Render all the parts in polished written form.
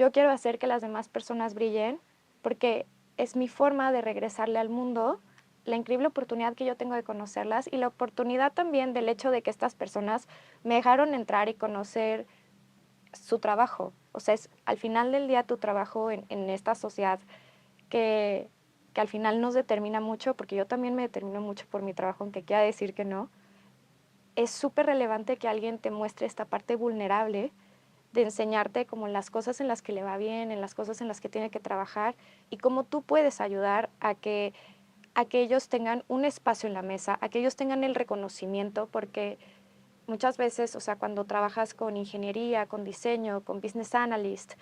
yo quiero hacer que las demás personas brillen porque es mi forma de regresarle al mundo la increíble oportunidad que yo tengo de conocerlas y la oportunidad también del hecho de que estas personas me dejaron entrar y conocer su trabajo. O sea, es al final del día tu trabajo en esta sociedad que al final nos determina mucho, porque yo también me determino mucho por mi trabajo, aunque quiera decir que no. Es súper relevante que alguien te muestre esta parte vulnerable de enseñarte como las cosas en las que le va bien, en las cosas en las que tiene que trabajar y cómo tú puedes ayudar a que ellos tengan un espacio en la mesa, a que ellos tengan el reconocimiento, porque muchas veces, o sea, cuando trabajas con ingeniería, con diseño, con business analyst,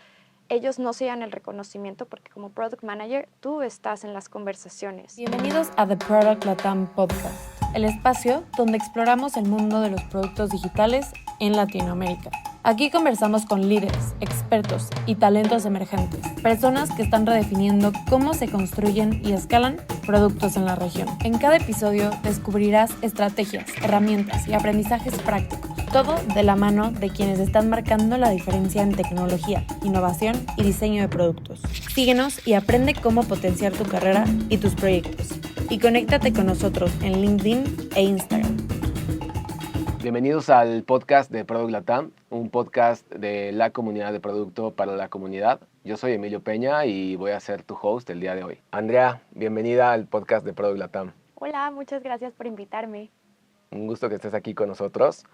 ellos no se dan el reconocimiento porque como product manager tú estás en las conversaciones. Bienvenidos a The Product Latam Podcast, el espacio donde exploramos el mundo de los productos digitales en Latinoamérica. Aquí conversamos con líderes, expertos y talentos emergentes, personas que están redefiniendo cómo se construyen y escalan productos en la región. En cada episodio descubrirás estrategias, herramientas y aprendizajes prácticos, todo de la mano de quienes están marcando la diferencia en tecnología, innovación y diseño de productos. Síguenos y aprende cómo potenciar tu carrera y tus proyectos. Y conéctate con nosotros en LinkedIn e Instagram. Bienvenidos al podcast de Product Latam, un podcast de la comunidad de producto para la comunidad. Yo soy Emilio Peña y voy a ser tu host el día de hoy. Andrea, bienvenida al podcast de Product Latam. Hola, muchas gracias por invitarme. Un gusto que estés aquí con nosotros.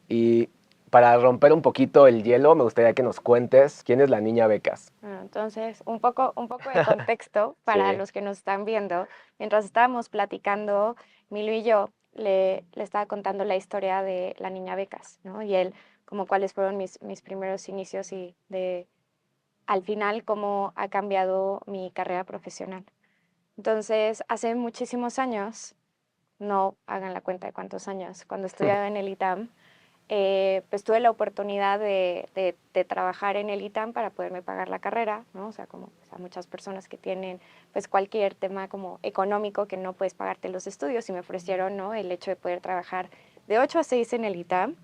Y para romper un poquito el hielo, me gustaría que nos cuentes quién es la niña Becas. Bueno, entonces, un poco de contexto para Sí. los que nos están viendo. Mientras estábamos platicando, Milo y yo le estaba contando la historia de la niña Becas, ¿no? Y él, como cuáles fueron mis primeros inicios y al final, cómo ha cambiado mi carrera profesional. Entonces, hace muchísimos años, no hagan la cuenta de cuántos años, cuando estudiaba en el ITAM, pues tuve la oportunidad de trabajar en el ITAM para poderme pagar la carrera, ¿no? O sea, como pues, a muchas personas que tienen pues cualquier tema como económico que no puedes pagarte los estudios y me ofrecieron, ¿no? El hecho de poder trabajar de 8 a 6 en el ITAM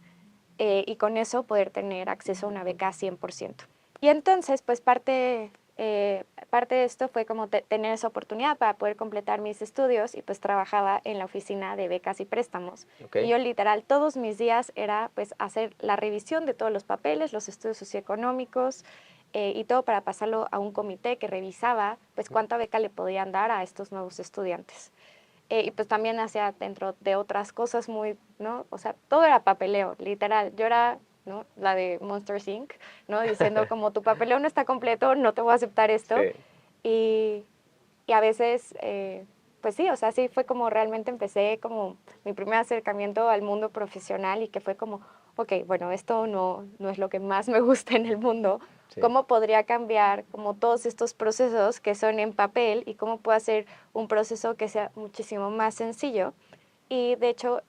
y con eso poder tener acceso a una beca 100%. Y entonces, pues parte de esto fue como tener esa oportunidad para poder completar mis estudios y pues trabajaba en la oficina de becas y préstamos. Okay. Y yo literal todos mis días era pues hacer la revisión de todos los papeles, los estudios socioeconómicos y todo para pasarlo a un comité que revisaba pues cuánta beca le podían dar a estos nuevos estudiantes. Y pues también hacía dentro de otras cosas muy, ¿no? O sea, todo era papeleo, literal. Yo era, ¿no? La de Monsters Inc., ¿no? Diciendo como tu papeleo no está completo, no te voy a aceptar esto. Sí. Y, y a veces, pues sí, o sea, sí fue como realmente empecé como mi primer acercamiento al mundo profesional y que fue como, ok, bueno, esto no es lo que más me gusta en el mundo. Sí. ¿Cómo podría cambiar como todos estos procesos que son en papel y cómo puedo hacer un proceso que sea muchísimo más sencillo? Y de hecho,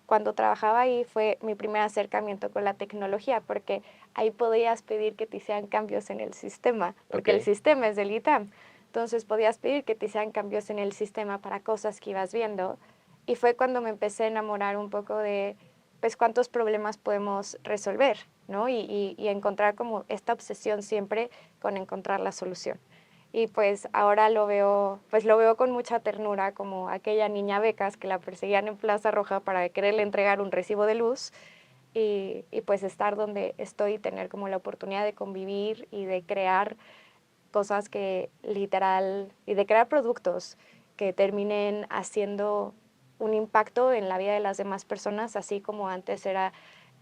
cuando trabajaba ahí fue mi primer acercamiento con la tecnología, porque ahí podías pedir que te hicieran cambios en el sistema, porque el sistema es del ITAM. Entonces podías pedir que te hicieran cambios en el sistema para cosas que ibas viendo. Y fue cuando me empecé a enamorar un poco de, pues, cuántos problemas podemos resolver, ¿no? Y encontrar como esta obsesión siempre con encontrar la solución. Y pues ahora pues lo veo con mucha ternura como aquella niña Becas que la perseguían en Plaza Roja para quererle entregar un recibo de luz y pues estar donde estoy y tener como la oportunidad de convivir y de crear cosas que literal, y de crear productos que terminen haciendo un impacto en la vida de las demás personas, así como antes era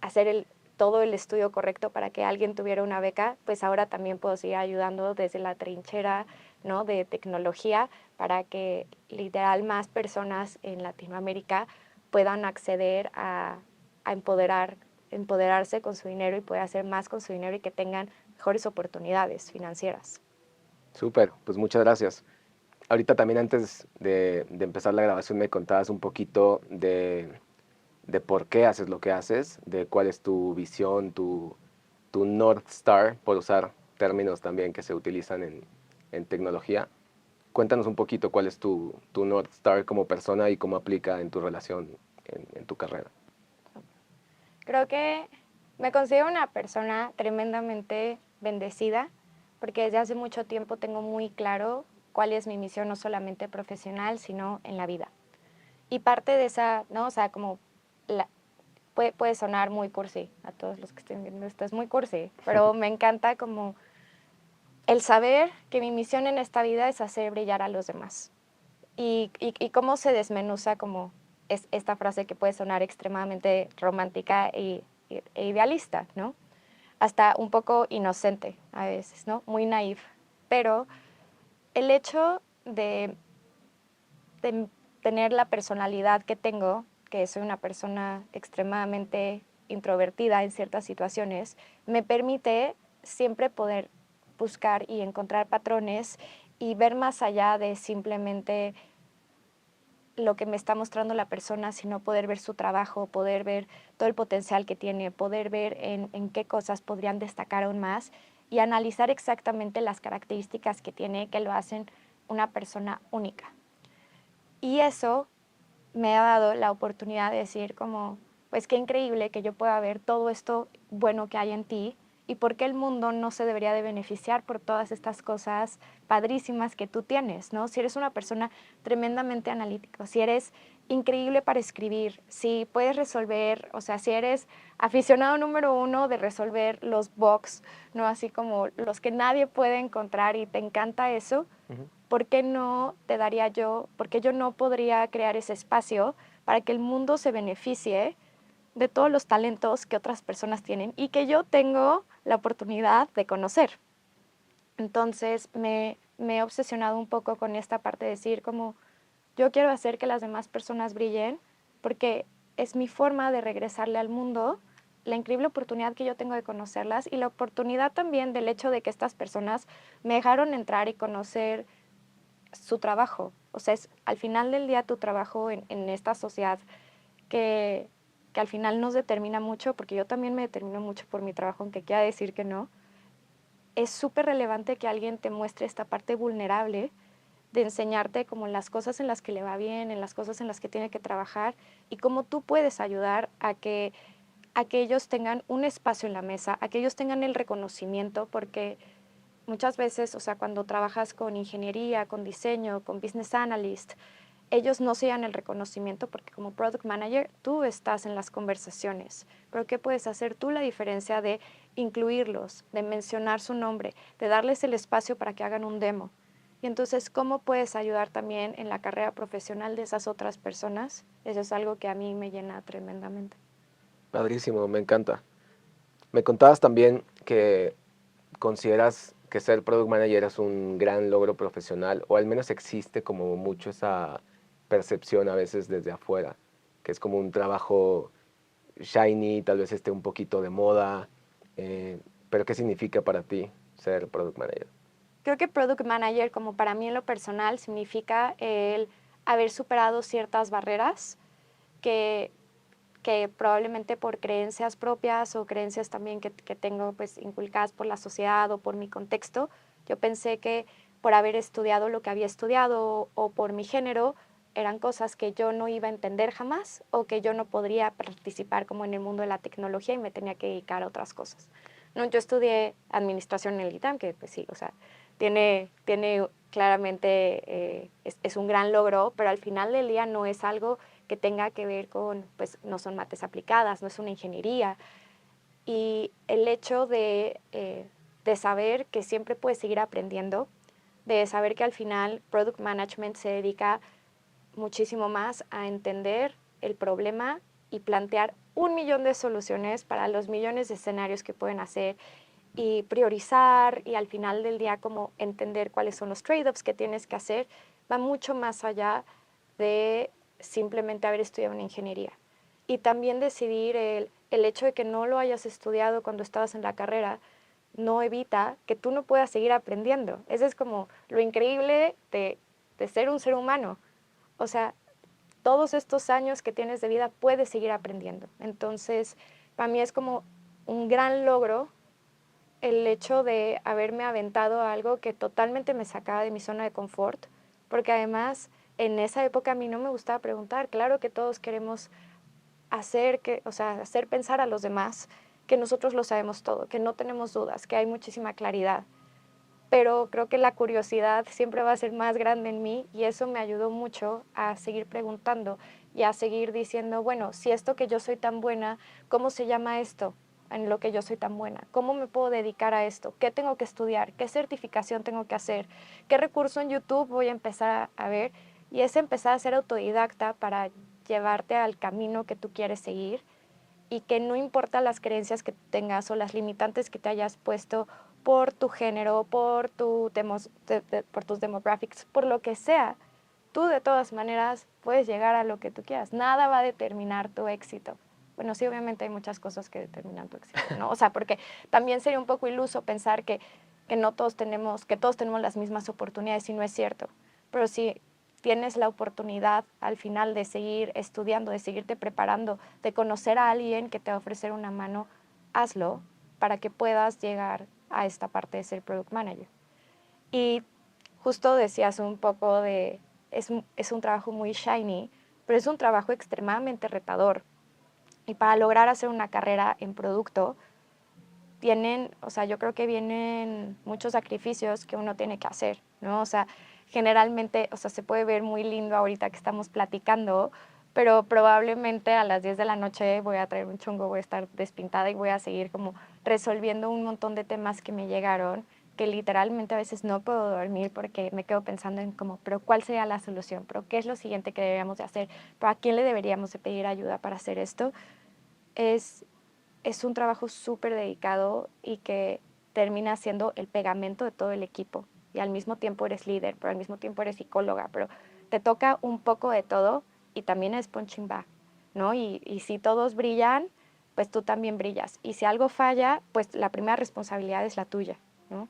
hacer todo el estudio correcto para que alguien tuviera una beca, pues ahora también puedo seguir ayudando desde la trinchera, ¿no? De tecnología para que literal más personas en Latinoamérica puedan acceder a empoderarse con su dinero y poder hacer más con su dinero y que tengan mejores oportunidades financieras. Súper, pues muchas gracias. Ahorita también antes de empezar la grabación me contabas un poquito de por qué haces lo que haces, de cuál es tu visión, tu North Star, por usar términos también que se utilizan en tecnología. Cuéntanos un poquito cuál es tu North Star como persona y cómo aplica en tu relación, en tu carrera. Creo que me considero una persona tremendamente bendecida porque desde hace mucho tiempo tengo muy claro cuál es mi misión, no solamente profesional, sino en la vida. Y parte de esa, ¿no? O sea, como puede sonar muy cursi a todos los que estén viendo esto, es muy cursi, pero me encanta como el saber que mi misión en esta vida es hacer brillar a los demás. Y cómo se desmenuza como es esta frase que puede sonar extremadamente romántica e idealista, ¿no? Hasta un poco inocente a veces, ¿no? Muy naif. Pero el hecho de tener la personalidad que tengo, que soy una persona extremadamente introvertida en ciertas situaciones, me permite siempre poder buscar y encontrar patrones y ver más allá de simplemente lo que me está mostrando la persona, sino poder ver su trabajo, poder ver todo el potencial que tiene, poder ver en qué cosas podrían destacar aún más y analizar exactamente las características que tiene que lo hacen una persona única. Y eso me ha dado la oportunidad de decir como, pues qué increíble que yo pueda ver todo esto bueno que hay en ti y por qué el mundo no se debería de beneficiar por todas estas cosas padrísimas que tú tienes, ¿no? Si eres una persona tremendamente analítica, si eres increíble para escribir, si puedes resolver, o sea, si eres aficionado número uno de resolver los bugs, ¿no? Así como los que nadie puede encontrar y te encanta eso, ¿por qué no te daría yo, por qué yo no podría crear ese espacio para que el mundo se beneficie de todos los talentos que otras personas tienen y que yo tengo la oportunidad de conocer? Entonces me he obsesionado un poco con esta parte de decir como yo quiero hacer que las demás personas brillen porque es mi forma de regresarle al mundo la increíble oportunidad que yo tengo de conocerlas y la oportunidad también del hecho de que estas personas me dejaron entrar y conocer su trabajo. O sea, es al final del día tu trabajo en esta sociedad que, que al final nos determina mucho, porque yo también me determino mucho por mi trabajo, aunque quiera decir que no. Es súper relevante que alguien te muestre esta parte vulnerable de enseñarte como las cosas en las que le va bien, en las cosas en las que tiene que trabajar y cómo tú puedes ayudar a que ellos tengan un espacio en la mesa, a que ellos tengan el reconocimiento, porque muchas veces, o sea, cuando trabajas con ingeniería, con diseño, con business analyst, ellos no se dan el reconocimiento porque como product manager tú estás en las conversaciones. Pero ¿qué puedes hacer tú la diferencia de incluirlos, de mencionar su nombre, de darles el espacio para que hagan un demo? Y entonces, ¿cómo puedes ayudar también en la carrera profesional de esas otras personas? Eso es algo que a mí me llena tremendamente. Padrísimo, me encanta. Me contabas también que consideras que ser product manager es un gran logro profesional, o al menos existe como mucho esa percepción a veces desde afuera, que es como un trabajo shiny, tal vez esté un poquito de moda, pero ¿qué significa para ti ser product manager? Creo que product manager, como para mí en lo personal, significa el haber superado ciertas barreras que probablemente por creencias propias o creencias también que tengo pues inculcadas por la sociedad o por mi contexto, yo pensé que por haber estudiado lo que había estudiado o por mi género, eran cosas que yo no iba a entender jamás o que yo no podría participar como en el mundo de la tecnología y me tenía que dedicar a otras cosas. No, yo estudié administración en el ITAM, que pues sí, o sea, tiene claramente, es un gran logro, pero al final del día no es algo que tenga que ver con, pues no son mates aplicadas, no es una ingeniería. Y el hecho de saber que siempre puedes seguir aprendiendo, de saber que al final Product Management se dedica muchísimo más a entender el problema y plantear 1 millón de soluciones para los millones de escenarios que pueden hacer y priorizar y al final del día como entender cuáles son los trade-offs que tienes que hacer, va mucho más allá de simplemente haber estudiado una ingeniería. Y también decidir el hecho de que no lo hayas estudiado cuando estabas en la carrera no evita que tú no puedas seguir aprendiendo. Eso es como lo increíble de ser un ser humano. O sea, todos estos años que tienes de vida puedes seguir aprendiendo. Entonces, para mí es como un gran logro el hecho de haberme aventado a algo que totalmente me sacaba de mi zona de confort, porque además en esa época a mí no me gustaba preguntar. Claro que todos queremos o sea, hacer pensar a los demás que nosotros lo sabemos todo, que no tenemos dudas, que hay muchísima claridad. pero creo que la curiosidad siempre va a ser más grande en mí y eso me ayudó mucho a seguir preguntando y a seguir diciendo, bueno, si esto que yo soy tan buena, ¿cómo se llama esto en lo que yo soy tan buena? ¿Cómo me puedo dedicar a esto? ¿Qué tengo que estudiar? ¿Qué certificación tengo que hacer? ¿Qué recurso en YouTube voy a empezar a ver? Y es empezar a ser autodidacta para llevarte al camino que tú quieres seguir y que no importa las creencias que tengas o las limitantes que te hayas puesto por tu género, por por tus demographics, por lo que sea, tú de todas maneras puedes llegar a lo que tú quieras. Nada va a determinar tu éxito. Bueno, sí, obviamente hay muchas cosas que determinan tu éxito, ¿no? O sea, porque también sería un poco iluso pensar que no todos tenemos, que todos tenemos las mismas oportunidades y no es cierto. Pero si tienes la oportunidad al final de seguir estudiando, de seguirte preparando, de conocer a alguien que te va a ofrecer una mano, hazlo para que puedas llegar a esta parte de ser product manager. Y justo decías un poco de, es un trabajo muy shiny, pero es un trabajo extremadamente retador. Y para lograr hacer una carrera en producto, o sea, yo creo que vienen muchos sacrificios que uno tiene que hacer, ¿no? O sea, generalmente, o sea, se puede ver muy lindo ahorita que estamos platicando, pero probablemente a las 10 de la noche voy a traer un chongo, voy a estar despintada y voy a seguir como resolviendo un montón de temas que me llegaron, que literalmente a veces no puedo dormir porque me quedo pensando en como, pero ¿cuál sería la solución? ¿Pero qué es lo siguiente que deberíamos de hacer? ¿Pero a quién le deberíamos de pedir ayuda para hacer esto? Es, es un trabajo súper dedicado y que termina siendo el pegamento de todo el equipo. Y al mismo tiempo eres líder, pero al mismo tiempo eres psicóloga, pero te toca un poco de todo y también es punching bag, ¿no? Y si todos brillan, pues tú también brillas. Y si algo falla, pues la primera responsabilidad es la tuya, ¿no?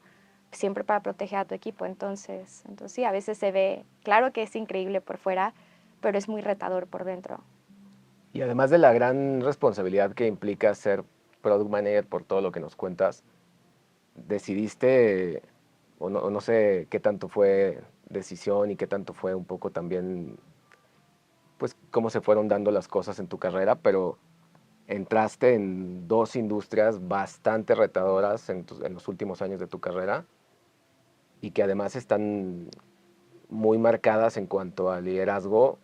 Siempre para proteger a tu equipo. Entonces sí, a veces se ve, claro que es increíble por fuera, pero es muy retador por dentro. Y además de la gran responsabilidad que implica ser product manager por todo lo que nos cuentas, decidiste, o no sé qué tanto fue decisión y qué tanto fue un poco también, pues cómo se fueron dando las cosas en tu carrera, pero entraste en dos industrias bastante retadoras en los últimos años de tu carrera y que además están muy marcadas en cuanto al liderazgo.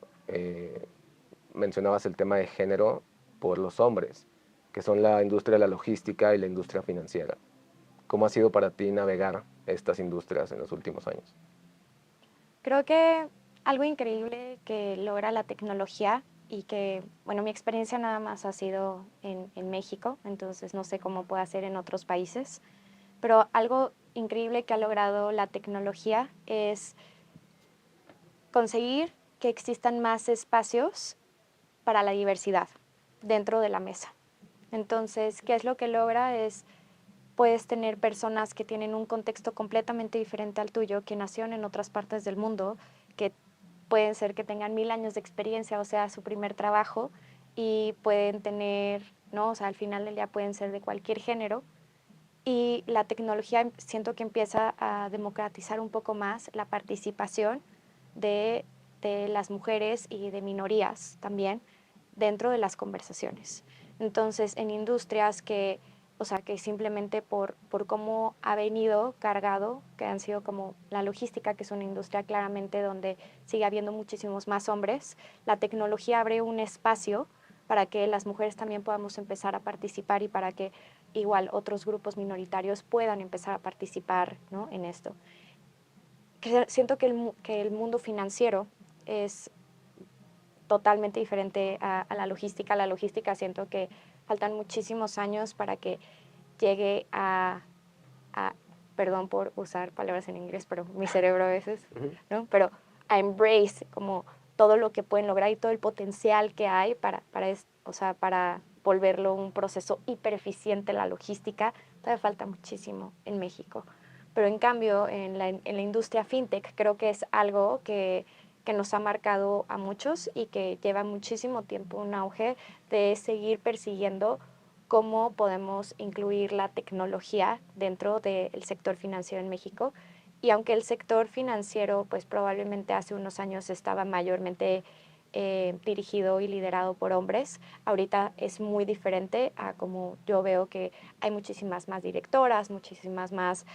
Mencionabas el tema de género por los hombres, que son la industria de la logística y la industria financiera. ¿Cómo ha sido para ti navegar estas industrias en los últimos años? Creo que algo increíble que logra la tecnología y que, bueno, mi experiencia nada más ha sido en México, entonces no sé cómo puede ser en otros países, pero algo increíble que ha logrado la tecnología es conseguir que existan más espacios para la diversidad dentro de la mesa. Entonces, ¿qué es lo que logra? Puedes tener personas que tienen un contexto completamente diferente al tuyo, que nacieron en otras partes del mundo, que pueden ser que tengan 1000 años de experiencia, o sea, su primer trabajo, y pueden tener, ¿no? O sea, al final del día pueden ser de cualquier género. Y la tecnología siento que empieza a democratizar un poco más la participación de, de las mujeres y de minorías también dentro de las conversaciones. Entonces, en industrias que, o sea, que simplemente por cómo ha venido cargado, que han sido como la logística, que es una industria claramente donde sigue habiendo muchísimos más hombres, la tecnología abre un espacio para que las mujeres también podamos empezar a participar y para que igual otros grupos minoritarios puedan empezar a participar, ¿no? En esto. Siento que el mundo financiero es totalmente diferente a la logística. La logística siento que faltan muchísimos años para que llegue a, perdón por usar palabras en inglés, pero mi cerebro a veces, ¿no? Pero a embrace como todo lo que pueden lograr y todo el potencial que hay o sea, para volverlo un proceso hiper eficiente la logística, todavía falta muchísimo en México. Pero en cambio, en la industria fintech creo que es algo que nos ha marcado a muchos y que lleva muchísimo tiempo un auge de seguir persiguiendo cómo podemos incluir la tecnología dentro del sector financiero en México. Y aunque el sector financiero, pues probablemente hace unos años estaba mayormente dirigido y liderado por hombres. Ahorita es muy diferente a como yo veo que hay muchísimas más directoras, muchísimas más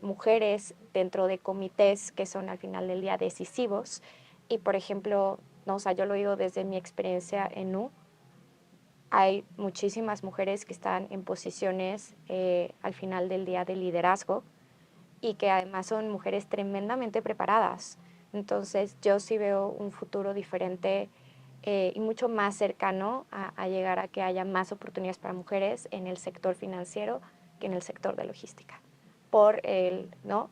mujeres dentro de comités que son al final del día decisivos. Y por ejemplo, no, o sea, yo lo digo desde mi experiencia en Nu, hay muchísimas mujeres que están en posiciones al final del día de liderazgo y que además son mujeres tremendamente preparadas. Entonces yo sí veo un futuro diferente y mucho más cercano a llegar a que haya más oportunidades para mujeres en el sector financiero que en el sector de logística, por ¿no?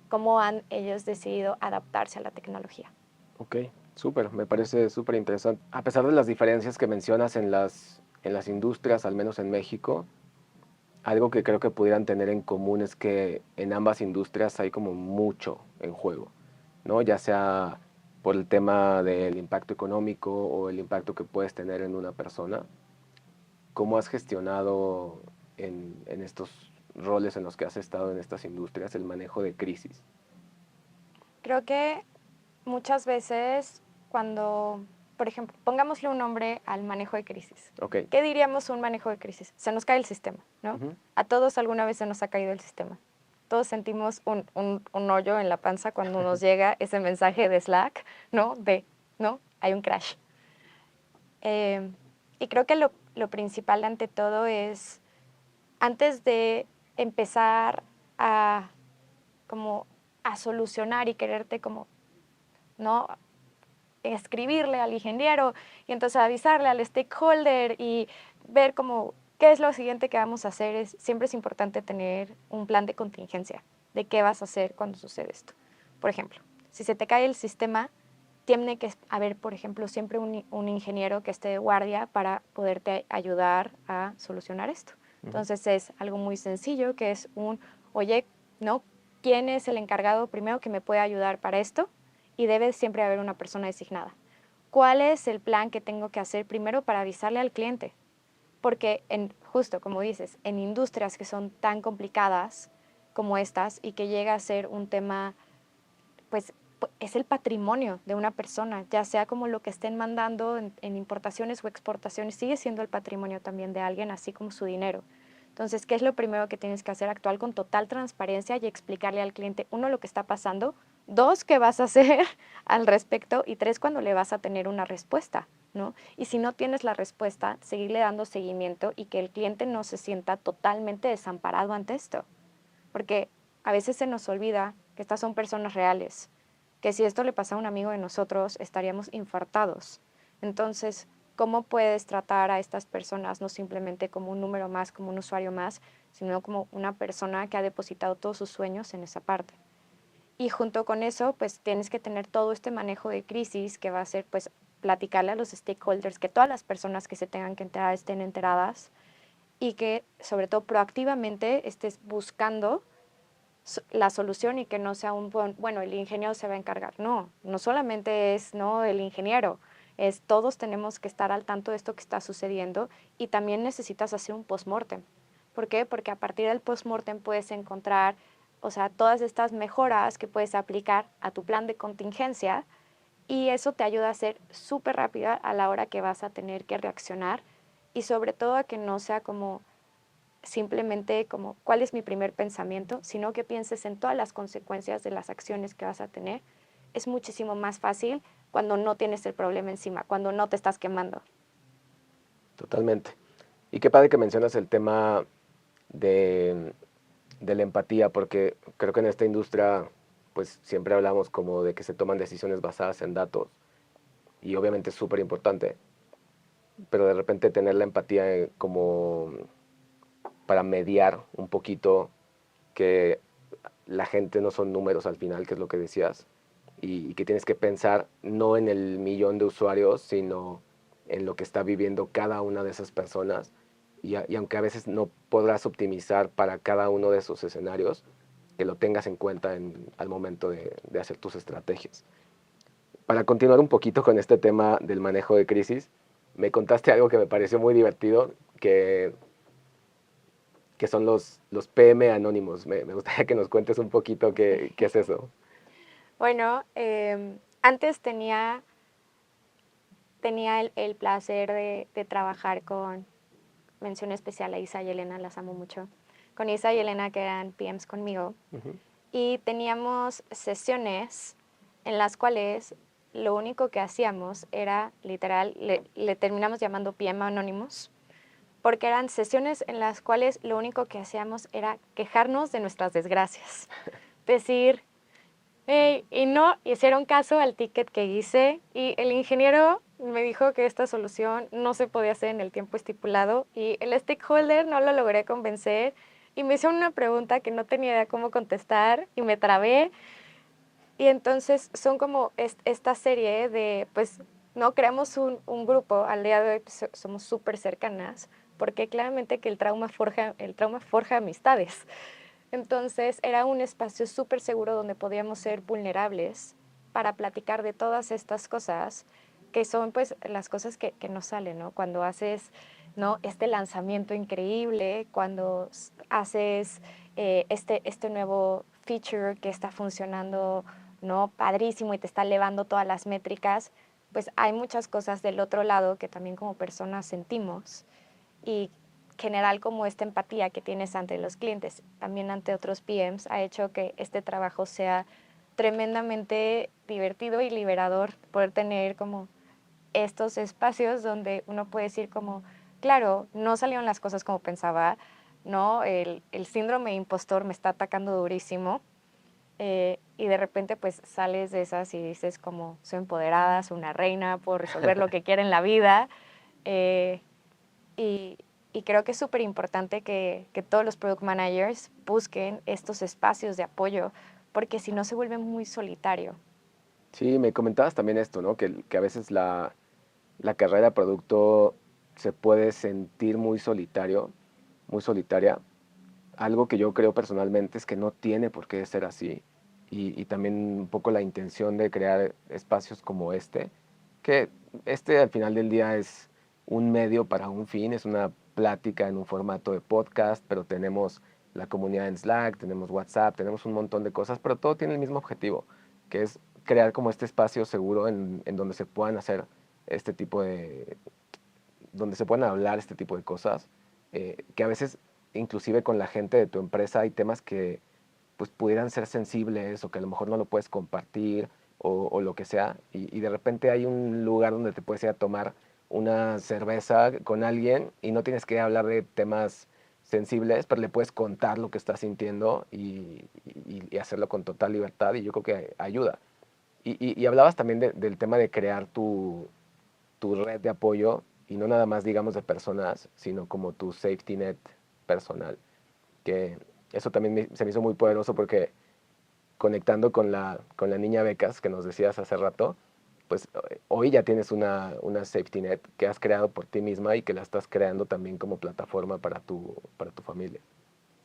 Cómo han ellos decidido adaptarse a la tecnología. Ok, súper, me parece súper interesante. A pesar de las diferencias que mencionas en las industrias, al menos en México, algo que creo que pudieran tener en común es que en ambas industrias hay como mucho en juego, ¿no? Ya sea por el tema del impacto económico o el impacto que puedes tener en una persona. ¿Cómo has gestionado en estos roles en los que has estado en estas industrias el manejo de crisis? Creo que muchas veces cuando, por ejemplo, pongámosle un nombre al manejo de crisis. Ok. ¿Qué diríamos un manejo de crisis? Se nos cae el sistema, ¿no? Ujú. A todos alguna vez se nos ha caído el sistema. Todos sentimos un hoyo en la panza cuando nos llega ese mensaje de Slack, ¿no? ¿no? Hay un crash. Y creo que lo principal ante todo es, antes de empezar a, como, a solucionar y quererte como, ¿no? Escribirle al ingeniero y entonces avisarle al stakeholder y ver como qué es lo siguiente que vamos a hacer. Siempre es importante tener un plan de contingencia de qué vas a hacer cuando sucede esto. Por ejemplo, si se te cae el sistema, tiene que haber, por ejemplo, siempre un ingeniero que esté de guardia para poderte ayudar a solucionar esto. Entonces es algo muy sencillo que es oye, ¿no? ¿Quién es el encargado primero que me puede ayudar para esto? Y debe siempre haber una persona designada. ¿Cuál es el plan que tengo que hacer primero para avisarle al cliente? Porque justo como dices, en industrias que son tan complicadas como estas y que llega a ser un tema, pues es el patrimonio de una persona, ya sea como lo que estén mandando en importaciones o exportaciones, sigue siendo el patrimonio también de alguien, así como su dinero. Entonces, ¿qué es lo primero que tienes que hacer? Actuar con total transparencia y explicarle al cliente, uno, lo que está pasando, dos, qué vas a hacer al respecto y tres, cuándo le vas a tener una respuesta, ¿no? Y si no tienes la respuesta, seguirle dando seguimiento y que el cliente no se sienta totalmente desamparado ante esto. Porque a veces se nos olvida que estas son personas reales, que si esto le pasa a un amigo de nosotros, estaríamos infartados. Entonces, ¿cómo puedes tratar a estas personas no simplemente como un número más, como un usuario más, sino como una persona que ha depositado todos sus sueños en esa parte? Y junto con eso, pues tienes que tener todo este manejo de crisis que va a ser, pues, platicarle a los stakeholders, que todas las personas que se tengan que enterar estén enteradas y que, sobre todo, proactivamente estés buscando la solución y que no sea bueno, el ingeniero se va a encargar. No, no solamente es no el ingeniero, es todos tenemos que estar al tanto de esto que está sucediendo y también necesitas hacer un postmortem. ¿Por qué? Porque a partir del postmortem puedes encontrar, o sea, todas estas mejoras que puedes aplicar a tu plan de contingencia y eso te ayuda a ser súper rápida a la hora que vas a tener que reaccionar y sobre todo a que no sea como simplemente como cuál es mi primer pensamiento, sino que pienses en todas las consecuencias de las acciones que vas a tener. Es muchísimo más fácil cuando no tienes el problema encima, cuando no te estás quemando. Totalmente. Y qué padre que mencionas el tema de, de la empatía, porque creo que en esta industria pues siempre hablamos como de que se toman decisiones basadas en datos y obviamente es súper importante, pero de repente tener la empatía como para mediar un poquito que la gente no son números al final, que es lo que decías, y que tienes que pensar no en el millón de usuarios, sino en lo que está viviendo cada una de esas personas. Y aunque a veces no podrás optimizar para cada uno de esos escenarios, que lo tengas en cuenta al momento de hacer tus estrategias. Para continuar un poquito con este tema del manejo de crisis, me contaste algo que me pareció muy divertido, que son los PM anónimos. Me gustaría que nos cuentes un poquito qué es eso. Bueno, antes tenía tenía el placer de trabajar con, mención especial a Isa y Elena, las amo mucho, con Isa y Elena que eran PMs conmigo. Y teníamos sesiones en las cuales lo único que hacíamos era, literal, le terminamos llamando PM Anonymous, porque eran sesiones en las cuales lo único que hacíamos era quejarnos de nuestras desgracias. Decir, hey, y no hicieron caso al ticket que hice, y el ingeniero me dijo que esta solución no se podía hacer en el tiempo estipulado, y el stakeholder no lo logré convencer, y me hizo una pregunta que no tenía idea cómo contestar, y me trabé. Y entonces son como esta serie de, pues, no creamos un grupo, al día de hoy pues, somos súper cercanas, porque claramente que el trauma forja amistades. Entonces era un espacio súper seguro donde podíamos ser vulnerables para platicar de todas estas cosas, que son pues las cosas que nos salen, ¿no? Cuando haces, ¿no?, este lanzamiento increíble, cuando haces este nuevo feature que está funcionando, ¿no?, padrísimo, y te está elevando todas las métricas, pues hay muchas cosas del otro lado que también como personas sentimos, y general como esta empatía que tienes ante los clientes, también ante otros PMs, ha hecho que este trabajo sea tremendamente divertido y liberador, poder tener como estos espacios donde uno puede decir como, claro, no salieron las cosas como pensaba, ¿no? El síndrome de impostor me está atacando durísimo, y de repente pues sales de esas y dices como, soy empoderada, soy una reina, puedo resolver lo que quiera en la vida, eh, y, y creo que es súper importante que todos los product managers busquen estos espacios de apoyo, porque si no se vuelve muy solitario. Sí, me comentabas también esto, ¿no? Que a veces la carrera de producto se puede sentir muy solitario, muy solitaria. Algo que yo creo personalmente es que no tiene por qué ser así. Y también un poco la intención de crear espacios como que este al final del día es un medio para un fin, es una plática en un formato de podcast, pero tenemos la comunidad en Slack, tenemos WhatsApp, tenemos un montón de cosas, pero todo tiene el mismo objetivo, que es crear como este espacio seguro en donde se puedan hacer este tipo donde se puedan hablar este tipo de cosas, que a veces inclusive con la gente de tu empresa hay temas que pues pudieran ser sensibles o que a lo mejor no lo puedes compartir o lo que sea, y de repente hay un lugar donde te puedes ir a tomar una cerveza con alguien y no tienes que hablar de temas sensibles, pero le puedes contar lo que estás sintiendo y hacerlo con total libertad, y yo creo que ayuda. Y hablabas también del tema de crear tu red de apoyo, y no nada más, digamos, de personas, sino como tu safety net personal, que eso también se me hizo muy poderoso porque conectando con la niña Becas que nos decías hace rato, pues hoy ya tienes una safety net que has creado por ti misma y que la estás creando también como plataforma para tu familia.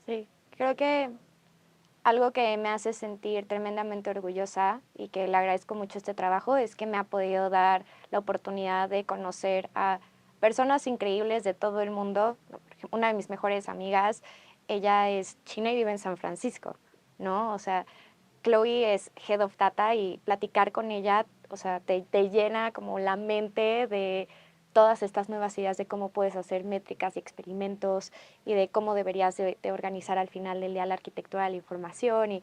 Sí, creo que algo que me hace sentir tremendamente orgullosa y que le agradezco mucho este trabajo es que me ha podido dar la oportunidad de conocer a personas increíbles de todo el mundo. Por ejemplo, una de mis mejores amigas, ella es china y vive en San Francisco, ¿no? O sea, Chloe es Head of Data, y platicar con ella, o sea, te llena como la mente de todas estas nuevas ideas de cómo puedes hacer métricas y experimentos, y de cómo deberías de organizar al final del día la arquitectura de la información.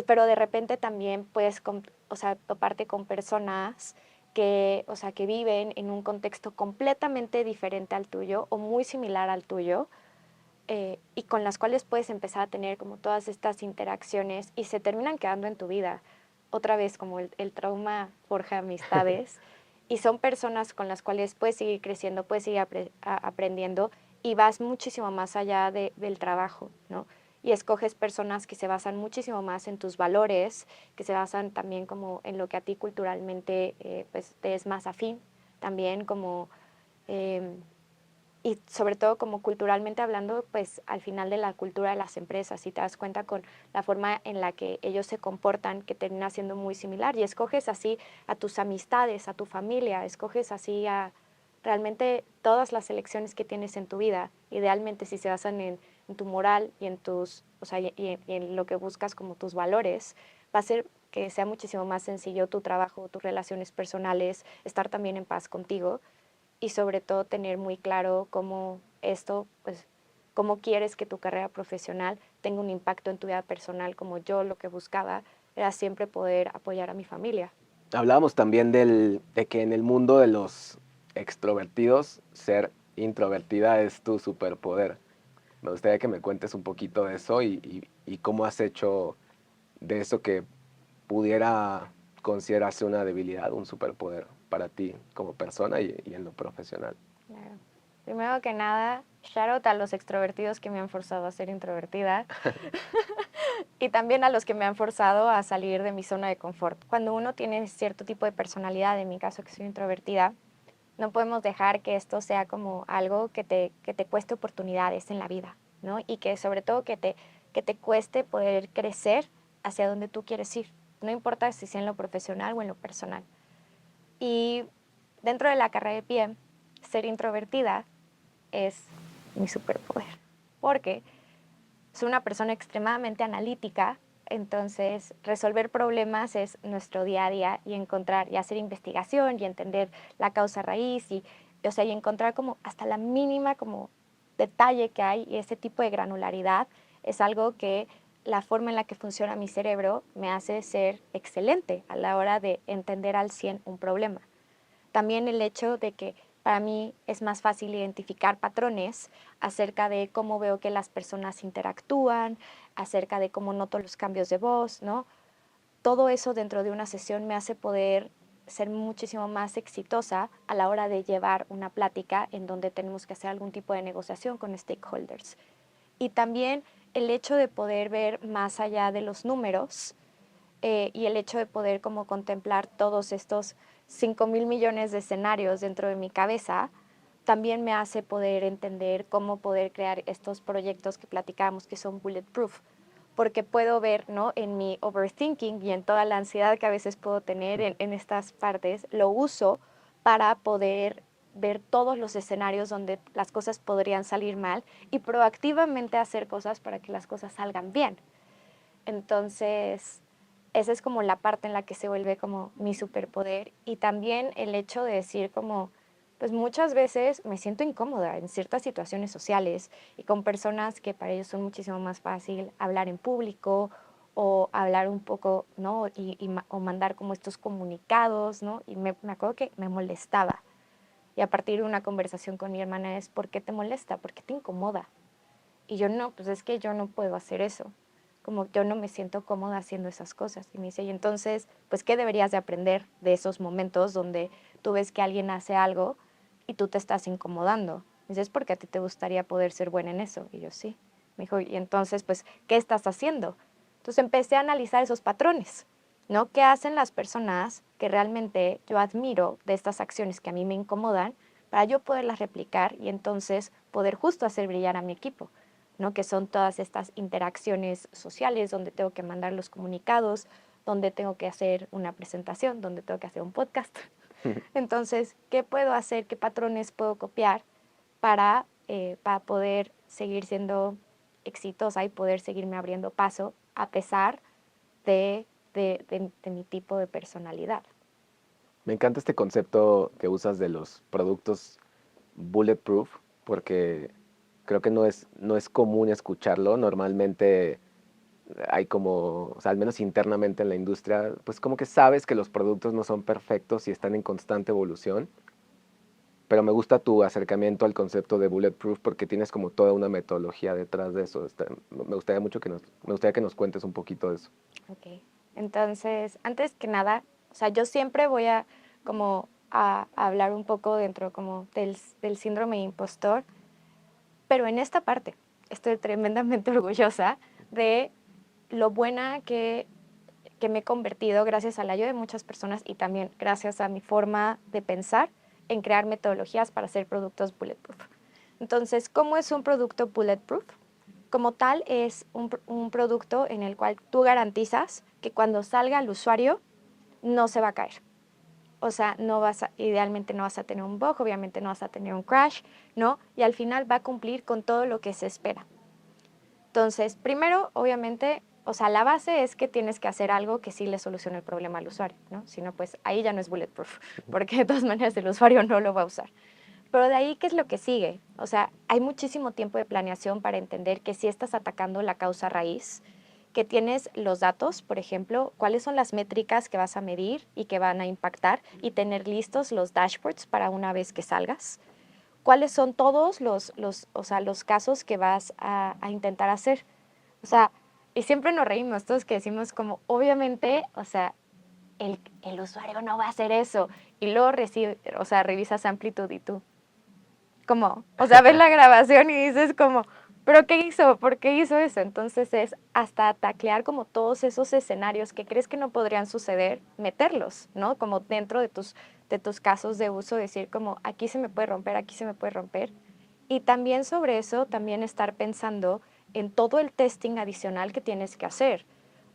Pero de repente también puedes, o sea, toparte con personas que, o sea, que viven en un contexto completamente diferente al tuyo o muy similar al tuyo, y con las cuales puedes empezar a tener como todas estas interacciones y se terminan quedando en tu vida. Otra vez, como el trauma forja amistades, y son personas con las cuales puedes seguir creciendo, puedes seguir aprendiendo, y vas muchísimo más allá del trabajo, ¿no? Y escoges personas que se basan muchísimo más en tus valores, que se basan también como en lo que a ti culturalmente pues te es más afín, también como... y sobre todo como culturalmente hablando, pues al final de la cultura de las empresas, si te das cuenta con la forma en la que ellos se comportan, que termina siendo muy similar, y escoges así a tus amistades, a tu familia, escoges así a realmente todas las elecciones que tienes en tu vida, idealmente si se basan en en tu moral y en tus, o sea, y en lo que buscas como tus valores, va a hacer que sea muchísimo más sencillo tu trabajo, tus relaciones personales, estar también en paz contigo y sobre todo tener muy claro cómo esto, pues, cómo quieres que tu carrera profesional tenga un impacto en tu vida personal, como yo lo que buscaba era siempre poder apoyar a mi familia. Hablábamos también de que en el mundo de los extrovertidos, ser introvertida es tu superpoder. Me gustaría que me cuentes un poquito de eso y cómo has hecho de eso que pudiera considerarse una debilidad, un superpoder para ti como persona y en lo profesional. Claro. Primero que nada, shout out a los extrovertidos que me han forzado a ser introvertida y también a los que me han forzado a salir de mi zona de confort. Cuando uno tiene cierto tipo de personalidad, en mi caso que soy introvertida, no podemos dejar que esto sea como algo que te cueste oportunidades en la vida, ¿no? Y que sobre todo que te cueste poder crecer hacia donde tú quieres ir. No importa si sea en lo profesional o en lo personal. Y dentro de la carrera de PM, ser introvertida es mi superpoder, porque soy una persona extremadamente analítica, entonces resolver problemas es nuestro día a día y encontrar y hacer investigación y entender la causa raíz y, o sea, y encontrar como hasta la mínima como detalle que hay y ese tipo de granularidad es algo que la forma en la que funciona mi cerebro me hace ser excelente a la hora de entender al 100 un problema. También el hecho de que para mí es más fácil identificar patrones acerca de cómo veo que las personas interactúan, acerca de cómo noto los cambios de voz, ¿no? Todo eso dentro de una sesión me hace poder ser muchísimo más exitosa a la hora de llevar una plática en donde tenemos que hacer algún tipo de negociación con stakeholders. Y también el hecho de poder ver más allá de los números y el hecho de poder como contemplar todos estos 5.000 millones de escenarios dentro de mi cabeza, también me hace poder entender cómo poder crear estos proyectos que platicábamos que son bulletproof, porque puedo ver, ¿no? En mi overthinking y en toda la ansiedad que a veces puedo tener en estas partes, lo uso para poder ver todos los escenarios donde las cosas podrían salir mal y proactivamente hacer cosas para que las cosas salgan bien. Entonces, esa es como la parte en la que se vuelve como mi superpoder y también el hecho de decir como, pues muchas veces me siento incómoda en ciertas situaciones sociales y con personas que para ellos son muchísimo más fácil hablar en público o hablar un poco, ¿no? O mandar como estos comunicados, ¿no? Y me acuerdo que me molestaba. Y a partir de una conversación con mi hermana es, ¿por qué te molesta? ¿Por qué te incomoda? Y yo no, pues es que yo no puedo hacer eso. Como yo no me siento cómoda haciendo esas cosas. Y me dice, y entonces, pues, ¿qué deberías de aprender de esos momentos donde tú ves que alguien hace algo y tú te estás incomodando? Me dice, es porque a ti te gustaría poder ser buena en eso. Y yo, sí. Me dijo, y entonces, pues, ¿qué estás haciendo? Entonces empecé a analizar esos patrones, ¿no? ¿Qué hacen las personas que realmente yo admiro de estas acciones que a mí me incomodan para yo poderlas replicar y entonces poder justo hacer brillar a mi equipo? ¿No? Que son todas estas interacciones sociales donde tengo que mandar los comunicados, donde tengo que hacer una presentación, donde tengo que hacer un podcast. Entonces, ¿qué puedo hacer? ¿Qué patrones puedo copiar para poder seguir siendo exitosa y poder seguirme abriendo paso a pesar de mi tipo de personalidad? Me encanta este concepto que usas de los productos bulletproof porque creo que no es común escucharlo. Normalmente hay como, o sea, al menos internamente en la industria, pues como que sabes que los productos no son perfectos y están en constante evolución, pero me gusta tu acercamiento al concepto de bulletproof porque tienes como toda una metodología detrás de eso. Me gustaría mucho me gustaría que nos cuentes un poquito de eso. Ok. Entonces, antes que nada, o sea, yo siempre voy a como a hablar un poco dentro como del síndrome de impostor, pero en esta parte estoy tremendamente orgullosa de lo buena que me he convertido gracias a la ayuda de muchas personas y también gracias a mi forma de pensar en crear metodologías para hacer productos bulletproof. Entonces, ¿cómo es un producto bulletproof? Como tal, es un producto en el cual tú garantizas que cuando salga al usuario no se va a caer. O sea, idealmente no vas a tener un bug, obviamente no vas a tener un crash, ¿no? Y al final va a cumplir con todo lo que se espera. Entonces, primero, obviamente, o sea, la base es que tienes que hacer algo que sí le solucione el problema al usuario, ¿no? Si no, pues ahí ya no es bulletproof, porque de todas maneras el usuario no lo va a usar. Pero de ahí, ¿qué es lo que sigue? O sea, hay muchísimo tiempo de planeación para entender que si estás atacando la causa raíz, que tienes los datos, por ejemplo, cuáles son las métricas que vas a medir y que van a impactar y tener listos los dashboards para una vez que salgas. ¿Cuáles son todos o sea, los casos que vas a intentar hacer? O sea, y siempre nos reímos todos que decimos como, obviamente, o sea, el usuario no va a hacer eso. Y luego o sea, revisas Amplitude y tú, como, o sea, ves la grabación y dices como, ¿pero qué hizo? ¿Por qué hizo eso? Entonces es hasta taclear como todos esos escenarios que crees que no podrían suceder, meterlos, ¿no? Como dentro de tus casos de uso, decir como, aquí se me puede romper, aquí se me puede romper. Y también sobre eso, también estar pensando en todo el testing adicional que tienes que hacer.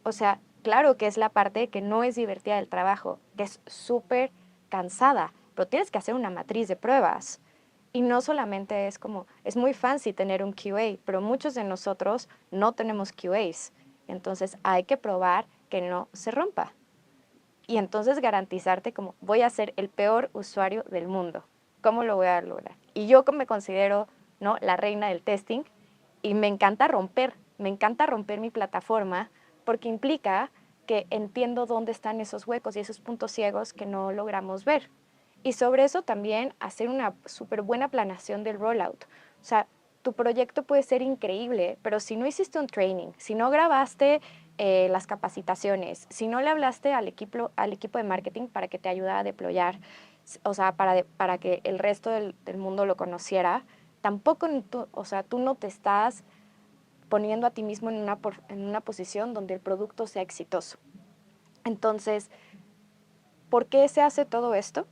O sea, claro que es la parte que no es divertida del trabajo, que es súper cansada, pero tienes que hacer una matriz de pruebas. Y no solamente es como, es muy fancy tener un QA, pero muchos de nosotros no tenemos QAs. Entonces hay que probar que no se rompa. Y entonces garantizarte como, voy a ser el peor usuario del mundo. ¿Cómo lo voy a lograr? Y yo me considero, ¿no?, la reina del testing y me encanta romper mi plataforma porque implica que entiendo dónde están esos huecos y esos puntos ciegos que no logramos ver. Y sobre eso también hacer una súper buena planeación del rollout. O sea, tu proyecto puede ser increíble, pero si no hiciste un training, si no grabaste las capacitaciones, si no le hablaste al equipo de marketing para que te ayudara a deployar, o sea, para que el resto del mundo lo conociera, tampoco, o sea, tú no te estás poniendo a ti mismo en una posición donde el producto sea exitoso. Entonces, ¿por qué se hace todo esto?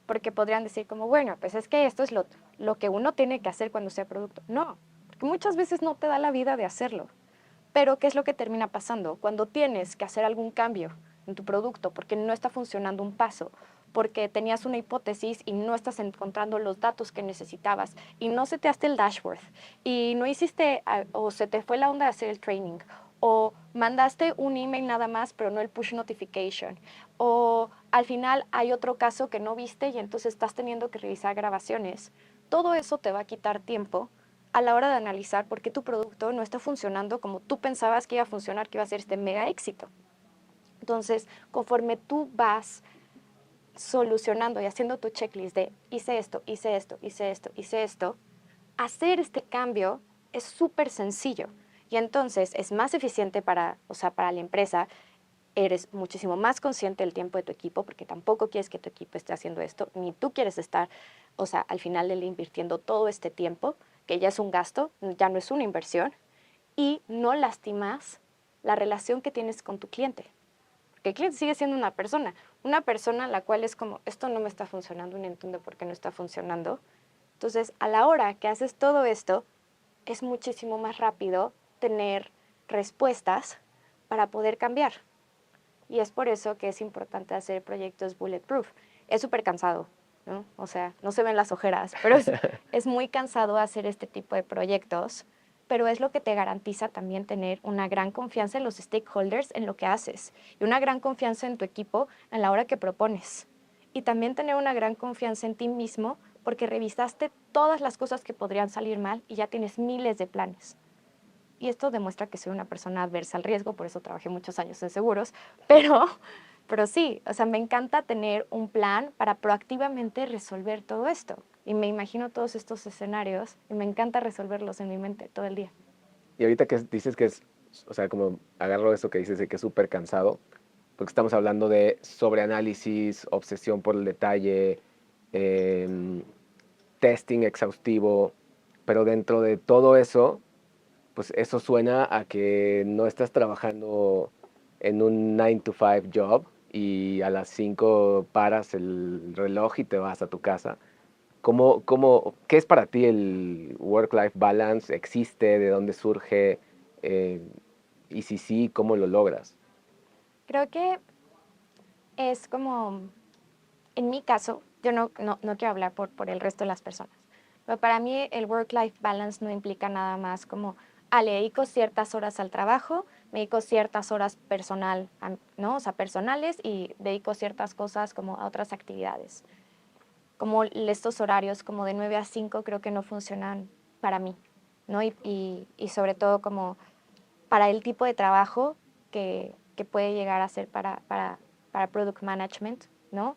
Porque podrían decir como, bueno, pues es que esto es lo que uno tiene que hacer cuando sea producto. No, porque muchas veces no te da la vida de hacerlo. Pero, ¿qué es lo que termina pasando? Cuando tienes que hacer algún cambio en tu producto porque no está funcionando un paso, porque tenías una hipótesis y no estás encontrando los datos que necesitabas y no seteaste el dashboard y no hiciste o se te fue la onda de hacer el training o mandaste un email nada más pero no el push notification o al final hay otro caso que no viste y entonces estás teniendo que revisar grabaciones. Todo eso te va a quitar tiempo a la hora de analizar por qué tu producto no está funcionando como tú pensabas que iba a funcionar, que iba a ser este mega éxito. Entonces, conforme tú vas solucionando y haciendo tu checklist de hice esto, hice esto, hice esto, hice esto, hacer este cambio es súper sencillo. Y entonces es más eficiente para, o sea, para la empresa, eres muchísimo más consciente del tiempo de tu equipo, porque tampoco quieres que tu equipo esté haciendo esto, ni tú quieres estar, o sea, al final del invirtiendo todo este tiempo, que ya es un gasto, ya no es una inversión, y no lastimas la relación que tienes con tu cliente. Porque el cliente sigue siendo una persona a la cual es como, esto no me está funcionando y no entiendo por qué no está funcionando. Entonces, a la hora que haces todo esto, es muchísimo más rápido tener respuestas para poder cambiar. Y es por eso que es importante hacer proyectos bulletproof. Es súper cansado, ¿no? O sea, no se ven las ojeras, pero es muy cansado hacer este tipo de proyectos, pero es lo que te garantiza también tener una gran confianza en los stakeholders en lo que haces y una gran confianza en tu equipo en la hora que propones. Y también tener una gran confianza en ti mismo porque revisaste todas las cosas que podrían salir mal y ya tienes miles de planes. Y esto demuestra que soy una persona adversa al riesgo, por eso trabajé muchos años en seguros, pero, pero sí, o sea, me encanta tener un plan para proactivamente resolver todo esto. Y me imagino todos estos escenarios y me encanta resolverlos en mi mente todo el día. Y ahorita que dices que es, o sea, como agarro eso que dices de que es súper cansado, porque estamos hablando de sobreanálisis, obsesión por el detalle, em, testing exhaustivo, pero dentro de todo eso, pues eso suena a que no estás trabajando en un 9 to 5 job y a las 5 paras el reloj y te vas a tu casa. ¿Qué es para ti el work-life balance? ¿Existe? ¿De dónde surge? Eh, y si sí, ¿cómo lo logras? Creo que es como, en mi caso, yo no quiero hablar por el resto de las personas, pero para mí el work-life balance no implica nada más como le dedico ciertas horas al trabajo, me dedico ciertas horas ¿no? O sea, personales y dedico ciertas cosas como a otras actividades. Como estos horarios como de 9 a 5 creo que no funcionan para mí, ¿no? Y sobre todo como para el tipo de trabajo que puede llegar a ser para product management, ¿no?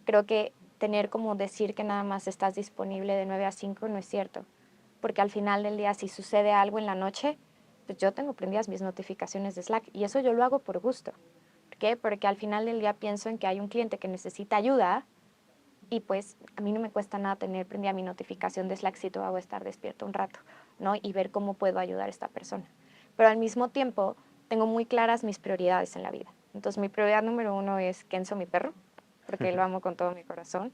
Creo que tener como decir que nada más estás disponible de 9 a 5 no es cierto, porque al final del día si sucede algo en la noche, pues yo tengo prendidas mis notificaciones de Slack y eso yo lo hago por gusto. ¿Por qué? Porque al final del día pienso en que hay un cliente que necesita ayuda y pues a mí no me cuesta nada tener prendida mi notificación de Slack si todo hago estar despierto un rato, ¿no? Y ver cómo puedo ayudar a esta persona. Pero al mismo tiempo tengo muy claras mis prioridades en la vida. Entonces mi prioridad número 1 es Kenzo, mi perro, porque lo amo con todo mi corazón.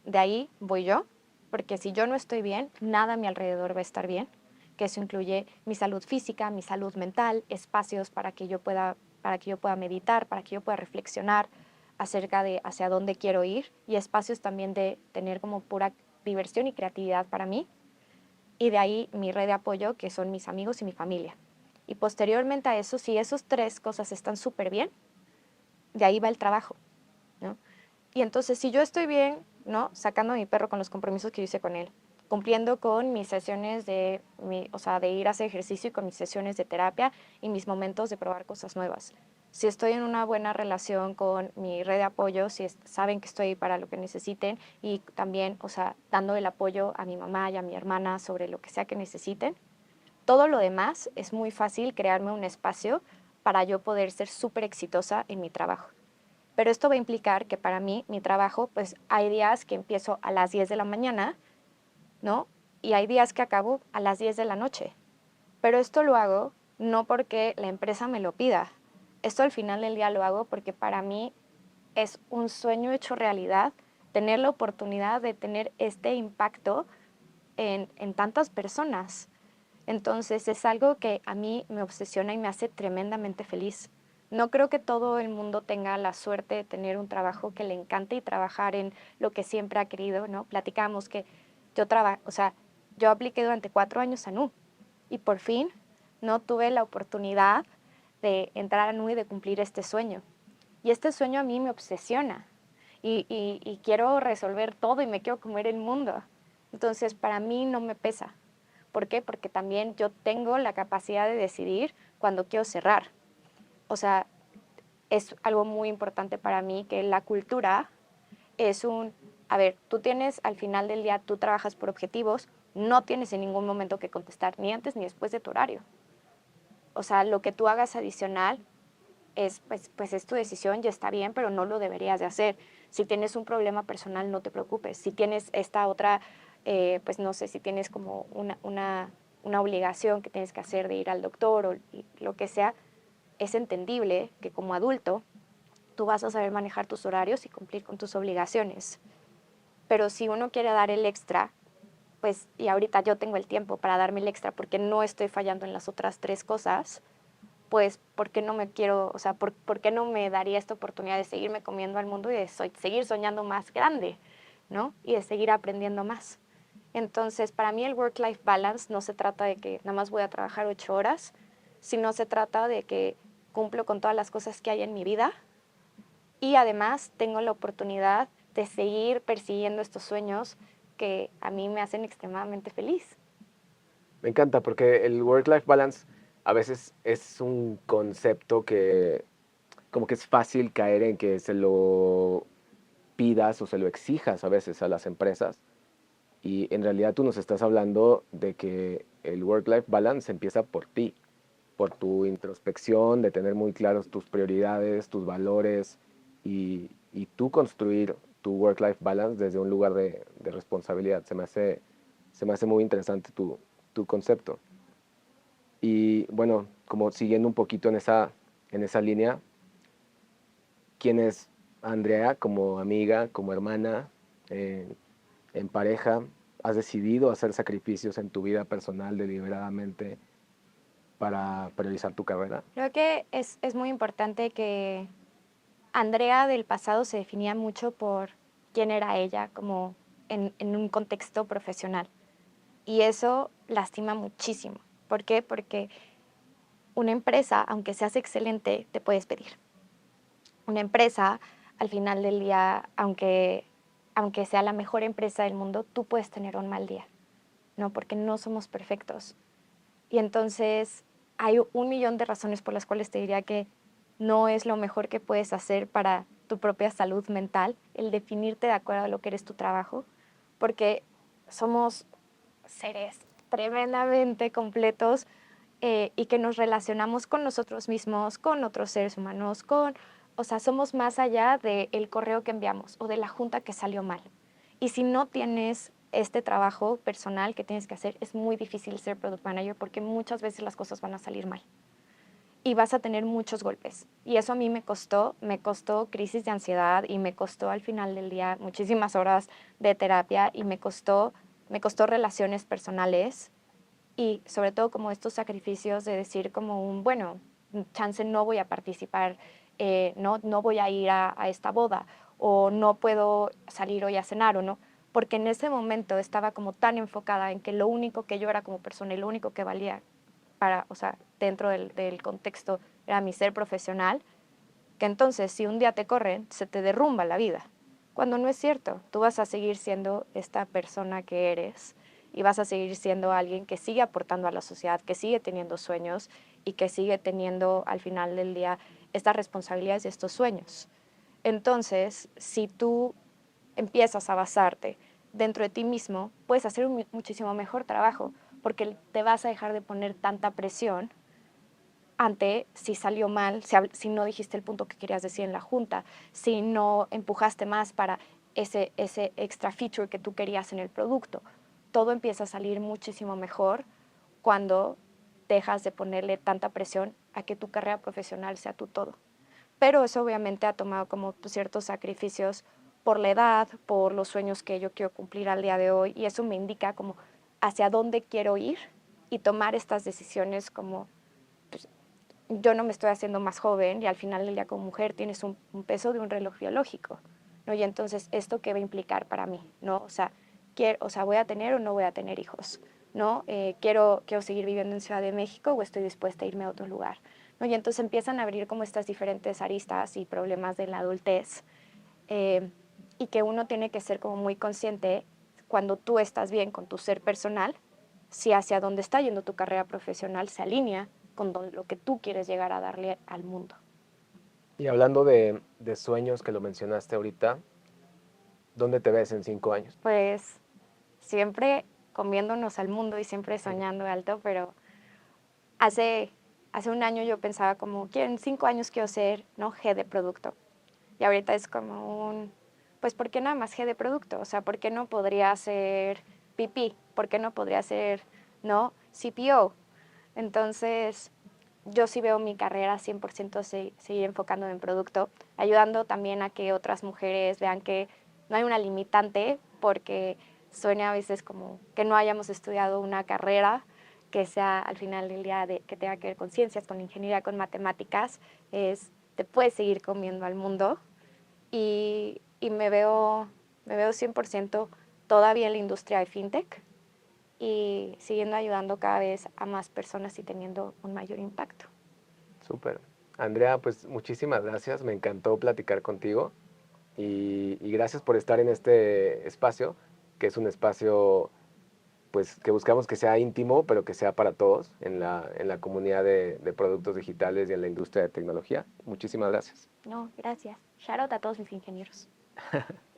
De ahí voy yo, porque si yo no estoy bien, nada a mi alrededor va a estar bien, que eso incluye mi salud física, mi salud mental, espacios para que yo pueda meditar, para que yo pueda reflexionar acerca de hacia dónde quiero ir y espacios también de tener como pura diversión y creatividad para mí. Y de ahí mi red de apoyo, que son mis amigos y mi familia. Y posteriormente a eso, si esas tres cosas están súper bien, de ahí va el trabajo, ¿no? Y entonces, si yo estoy bien, ¿no? Sacando a mi perro con los compromisos que yo hice con él, cumpliendo con mis sesiones o sea, de ir a hacer ejercicio y con mis sesiones de terapia y mis momentos de probar cosas nuevas. Si estoy en una buena relación con mi red de apoyo, si saben que estoy ahí para lo que necesiten y también, o sea, dando el apoyo a mi mamá y a mi hermana sobre lo que sea que necesiten, todo lo demás es muy fácil crearme un espacio para yo poder ser súper exitosa en mi trabajo. Pero esto va a implicar que para mí, mi trabajo, pues hay días que empiezo a las 10 de la mañana, ¿no? Y hay días que acabo a las 10 de la noche. Pero esto lo hago no porque la empresa me lo pida. Esto al final del día lo hago porque para mí es un sueño hecho realidad tener la oportunidad de tener este impacto en tantas personas. Entonces es algo que a mí me obsesiona y me hace tremendamente feliz. No creo que todo el mundo tenga la suerte de tener un trabajo que le encante y trabajar en lo que siempre ha querido, ¿no? Platicamos que o sea, yo apliqué durante 4 años a NU y por fin no tuve la oportunidad de entrar a NU y de cumplir este sueño. Y este sueño a mí me obsesiona y quiero resolver todo y me quiero comer el mundo. Entonces, para mí no me pesa. ¿Por qué? Porque también yo tengo la capacidad de decidir cuando quiero cerrar. O sea, es algo muy importante para mí que la cultura es a ver, tú tienes al final del día, tú trabajas por objetivos, no tienes en ningún momento que contestar ni antes ni después de tu horario. O sea, lo que tú hagas adicional pues es tu decisión, ya está bien, pero no lo deberías de hacer. Si tienes un problema personal, no te preocupes. Si tienes esta otra, pues no sé, si tienes como una obligación que tienes que hacer de ir al doctor o lo que sea, es entendible que como adulto tú vas a saber manejar tus horarios y cumplir con tus obligaciones. Pero si uno quiere dar el extra, pues, y ahorita yo tengo el tiempo para darme el extra porque no estoy fallando en las otras tres cosas, pues, ¿por qué no me quiero, o sea, por qué no me daría esta oportunidad de seguirme comiendo al mundo y de seguir soñando más grande, ¿no? Y de seguir aprendiendo más. Entonces, para mí el work-life balance no se trata de que nada más voy a trabajar 8 horas, sino se trata de que cumplo con todas las cosas que hay en mi vida y además tengo la oportunidad de seguir persiguiendo estos sueños que a mí me hacen extremadamente feliz. Me encanta porque el work-life balance a veces es un concepto que como que es fácil caer en que se lo pidas o se lo exijas a veces a las empresas. Y en realidad tú nos estás hablando de que el work-life balance empieza por ti, por tu introspección, de tener muy claros tus prioridades, tus valores y tú construir tu work-life balance desde un lugar de responsabilidad. Se me hace muy interesante tu concepto. Y bueno, como siguiendo un poquito en esa línea, ¿quién es Andrea como amiga, como hermana, en pareja? ¿Has decidido hacer sacrificios en tu vida personal deliberadamente para priorizar tu carrera? Creo que es muy importante que Andrea del pasado se definía mucho por quién era ella, como en un contexto profesional. Y eso lastima muchísimo. ¿Por qué? Porque una empresa, aunque seas excelente, te puedes pedir. Una empresa, al final del día, aunque sea la mejor empresa del mundo, tú puedes tener un mal día, ¿no? Porque no somos perfectos. Y entonces hay un millón de razones por las cuales te diría que no es lo mejor que puedes hacer para tu propia salud mental, el definirte de acuerdo a lo que eres tu trabajo, porque somos seres tremendamente completos y que nos relacionamos con nosotros mismos, con otros seres humanos, o sea, somos más allá del correo que enviamos o de la junta que salió mal. Y si no tienes este trabajo personal que tienes que hacer, es muy difícil ser product manager porque muchas veces las cosas van a salir mal y vas a tener muchos golpes. Y eso a mí me costó crisis de ansiedad y me costó al final del día muchísimas horas de terapia y me costó relaciones personales y sobre todo como estos sacrificios de decir como bueno, chance no voy a participar, no voy a ir a esta boda o no puedo salir hoy a cenar o no, porque en ese momento estaba como tan enfocada en que lo único que yo era como persona y lo único que valía o sea, dentro del contexto era mi ser profesional, que entonces si un día te corren, se te derrumba la vida. Cuando no es cierto, tú vas a seguir siendo esta persona que eres y vas a seguir siendo alguien que sigue aportando a la sociedad, que sigue teniendo sueños y que sigue teniendo al final del día estas responsabilidades y estos sueños. Entonces, si tú empiezas a basarte dentro de ti mismo, puedes hacer un muchísimo mejor trabajo porque te vas a dejar de poner tanta presión ante si salió mal, si no dijiste el punto que querías decir en la junta, si no empujaste más para ese extra feature que tú querías en el producto. Todo empieza a salir muchísimo mejor cuando dejas de ponerle tanta presión a que tu carrera profesional sea tu todo. Pero eso obviamente ha tomado como ciertos sacrificios por la edad, por los sueños que yo quiero cumplir al día de hoy y eso me indica como hacia dónde quiero ir y tomar estas decisiones como yo no me estoy haciendo más joven y al final del día como mujer tienes un peso de un reloj biológico, ¿no? Y entonces, ¿esto qué va a implicar para mí? ¿No? O sea, ¿voy a tener o no voy a tener hijos? ¿No? ¿Quiero seguir viviendo en Ciudad de México o estoy dispuesta a irme a otro lugar? ¿No? Y entonces empiezan a abrir como estas diferentes aristas y problemas de la adultez y que uno tiene que ser como muy consciente cuando tú estás bien con tu ser personal, si hacia dónde está yendo tu carrera profesional se alinea con lo que tú quieres llegar a darle al mundo. Y hablando de sueños que lo mencionaste ahorita, ¿dónde te ves en 5 años? Pues siempre comiéndonos al mundo y siempre soñando alto, pero hace, hace un año yo pensaba como, en 5 años quiero ser, ¿no? G de producto. Y ahorita es como pues ¿por qué nada más G de producto? O sea, ¿por qué no podría ser PP? ¿Por qué no podría ser, ¿no? CPO. Entonces, yo sí veo mi carrera 100% seguir enfocándome en producto, ayudando también a que otras mujeres vean que no hay una limitante, porque suena a veces como que no hayamos estudiado una carrera que sea al final del día que tenga que ver con ciencias, con ingeniería, con matemáticas, te puedes seguir comiendo al mundo y me veo 100% todavía en la industria de fintech y siguiendo ayudando cada vez a más personas y teniendo un mayor impacto. Súper. Andrea, pues muchísimas gracias, me encantó platicar contigo y gracias por estar en este espacio, que es un espacio pues que buscamos que sea íntimo, pero que sea para todos en la comunidad de productos digitales y en la industria de tecnología. Muchísimas gracias. No, gracias. Shout out a todos mis ingenieros.